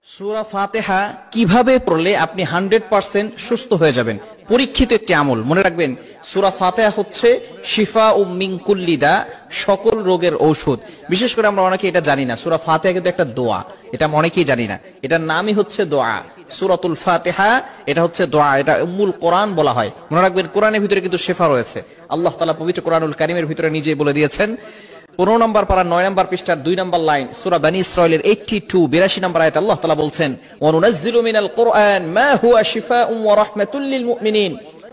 সূরা ফাতিহা কিভাবে পড়লে আপনি 100% সুস্থ হয়ে যাবেন? পরীক্ষিত একটি আমল, মনে রাখবেন। সূরা ফাতিহা হচ্ছে শিফা মিন কুল্লি দা, সকল রোগের ঔষধ। বিশেষ করে আমরা অনেকে এটা জানি না, সূরা ফাতিহা কিন্তু একটা দোয়া, এটা আমরা অনেকেই জানি না। এটার নামই হচ্ছে দোয়া, সূরাতুল ফাতিহা। এটা হচ্ছে দোয়া, এটা উম্মুল কোরআন বলা হয়। মনে রাখবেন, কোরআনের ভিতরে কিন্তু শিফা রয়েছে। আল্লাহ তাআলা পবিত্র কোরআনুল কারীমের ভিতরে নিজেই বলে দিয়েছেন। 15 নম্বর পারা 9 নম্বর পৃষ্ঠার 2 নম্বর লাইন, সূরা বনী ইসরাঈলের 82 নম্বর আয়াতে আল্লাহ তাআলা বলছেন, ওয়া নুনাজ্জিলু মিনাল কুরআন মা হুয়া শিফাউন ওয়া রাহমাতুল লিল মুমিনিন।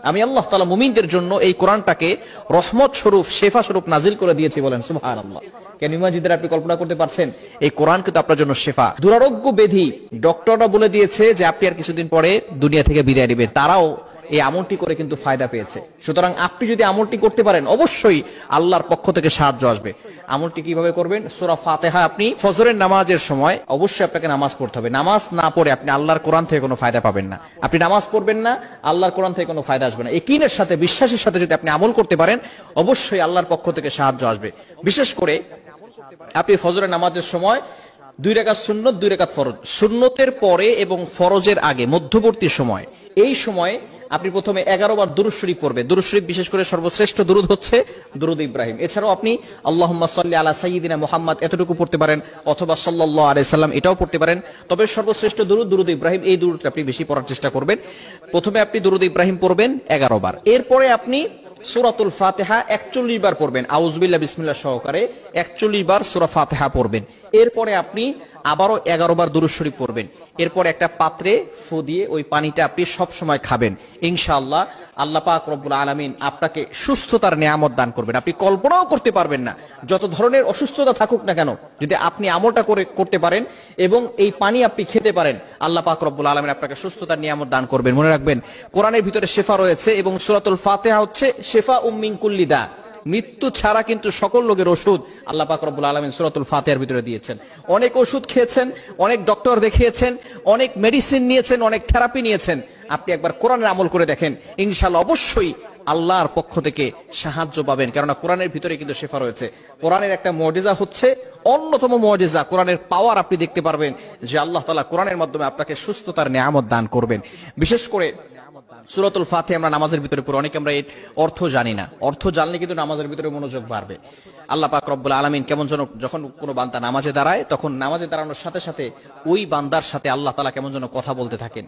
আমি আল্লাহ তাআলা মুমিনদের জন্য এই কোরআনটাকে রহমত স্বরূপ, শিফা স্বরূপ নাজিল করে দিয়েছি। বলেন সুবহানাল্লাহ। কেন ইমাজিদের আপনি কল্পনা করতে পারছেন, এই কোরআন কিন্তু আপনার জন্য শিফা। দুরারোগ্য ব্যাধি ডক্টররা বলে দিয়েছে যে আপনি আর কিছুদিন পরে দুনিয়া থেকে বিদায় নেবেন, তারাও এই আমলটি করে কিন্তু ফায়দা পেয়েছে। সুতরাং আপনি যদি আমলটি করতে পারেন, অবশ্যই আল্লাহর পক্ষ থেকে সাহায্য আসবে। আমলটি কিভাবে করবেন? সূরা ফাতিহা আপনি ফজরের নামাজের সময় অবশ্যই আপনাকে নামাজ পড়তে হবে। নামাজ না পড়ে আপনি আল্লাহর কোরআন থেকে কোনো ফায়দা পাবেন না। আপনি নামাজ পড়বেন না, আল্লাহর কোরআন থেকে কোনো ফায়দা আসবে না। ইয়াকিনের সাথে, বিশ্বাসের সাথে যদি আপনি আমল করতে পারেন, অবশ্যই আল্লাহর পক্ষ থেকে সাহায্য আসবে। বিশেষ করে আপনি ফজরের নামাজের সময় 2 রাকাত সুন্নত, 2 রাকাত ফরজ, সুন্নতের পরে এবং ফরজের আগে মধ্যবর্তী সময়, এই সময় আপনি প্রথমে 11 বার দুরূদ শরীফ পড়বেন। দুরূদ শরীফ বিশেষ করে সর্বশ্রেষ্ঠ দুরূদ হচ্ছে দুরূদ ইব্রাহিম। এছাড়াও আপনি আল্লাহুম্মা সাল্লি আলা সাইয়্যিদিনা মুহাম্মদ এতটুকু পড়তে পারেন, অথবা সাল্লাল্লাহু আলাইহি সাল্লাম এটাও পড়তে পারেন। তবে সর্বশ্রেষ্ঠ দুরূদ দুরূদ ইব্রাহিম, এই দুরূদটা আপনি বেশি পড়ার চেষ্টা করবেন। প্রথমে আপনি দুরূদ ইব্রাহিম পড়বেন 11 বার। এরপরে আপনি সূরাতুল ফাতিহা 41 বার পড়বেন, আউযুবিল্লাহ বিসমিল্লাহ সহকারে 41 বার সূরা ফাতিহা পড়বেন। এরপরে আপনি আবারও 11 বার দুরূদ শরীফ পড়বেন। এরপর একটা পাত্রে ফু দিয়ে ওই পানিটা আপনি সব সময় খাবেন। ইনশাআল্লাহ আল্লাহ পাক রব্বুল আলামিন আপনাকে সুস্থতার নিয়ামত দান করবেন। আপনি কল্পনাও করতে পারবেন না, যত ধরনের অসুস্থতা থাকুক না কেন, যদি আপনি আমলটা করতে পারেন এবং এই পানি আপনি খেতে পারেন, আল্লাহ পাক রব্বুল আলামিন আপনাকে সুস্থতার নিয়ামত দান করবেন। মনে রাখবেন, কোরআনের ভিতরে শিফা রয়েছে এবং সূরাতুল ফাতিহা হচ্ছে শিফা মিন কুল্লি দা। মৃত্যু ছাড়া কিন্তু সকল রোগের ওষুধ আল্লাহ পাক রব্বুল আলামিন সূরাতুল ফাতিহার ভিতরে দিয়েছেন। অনেক ওষুধ খেয়েছেন, অনেক ডক্টর দেখিয়েছেন, অনেক মেডিসিন নিয়েছেন, অনেক থেরাপি নিয়েছেন। আপনি একবার কোরআনের আমল করে দেখেন, ইনশাআল্লাহ অবশ্যই আল্লাহর পক্ষ থেকে সাহায্য পাবেন। কেননা কোরআনের ভিতরে কিন্তু শিফা রয়েছে। কোরআনের একটা মুজিজা হচ্ছে, অন্যতম মুজিজা, কোরআনের পাওয়ার আপনি দেখতে পারবেন যে আল্লাহ তাআলা কোরআনের মাধ্যমে আপনাকে সুস্থতার নিয়ামত দান করবেন। বিশেষ করে সূরাতুল ফাতিহা আমরা নামাজের ভিতরে পড়ি, অনেকে আমরা এর অর্থ জানি না। অর্থ জানলে কিন্তু নামাজের ভিতরে মনোযোগ বাড়বে। আল্লাহ পাক রব্বুল আলামিন কেমন যেন, যখন কোনো বান্দা নামাজে দাঁড়ায়, তখন নামাজে দাঁড়ানোর সাথে সাথে ওই বান্দার সাথে আল্লাহ তাআলা কেমন যেন কথা বলতে থাকেন।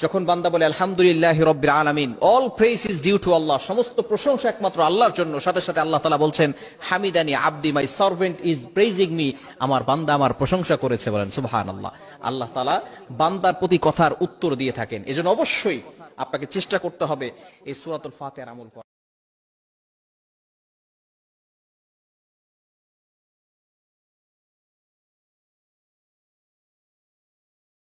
যখন বান্দা বলে আলহামদুলিল্লাহি রাব্বিল আলামিন, all praise is due to Allah, সমস্ত প্রশংসা একমাত্র আল্লাহর জন্য, সাথে সাথে আল্লাহ তাআলা বলছেন হামিদানি আবদি, my servant is praising me, আমার বান্দা আমার প্রশংসা করেছে। বলেন সুবহানাল্লাহ। আল্লাহ তাআলা বান্দার প্রতি কথার উত্তর দিয়ে থাকেন। এজন্য অবশ্যই আপনাকে চেষ্টা করতে হবে এই সূরাতুল ফাতিহার আমল করা।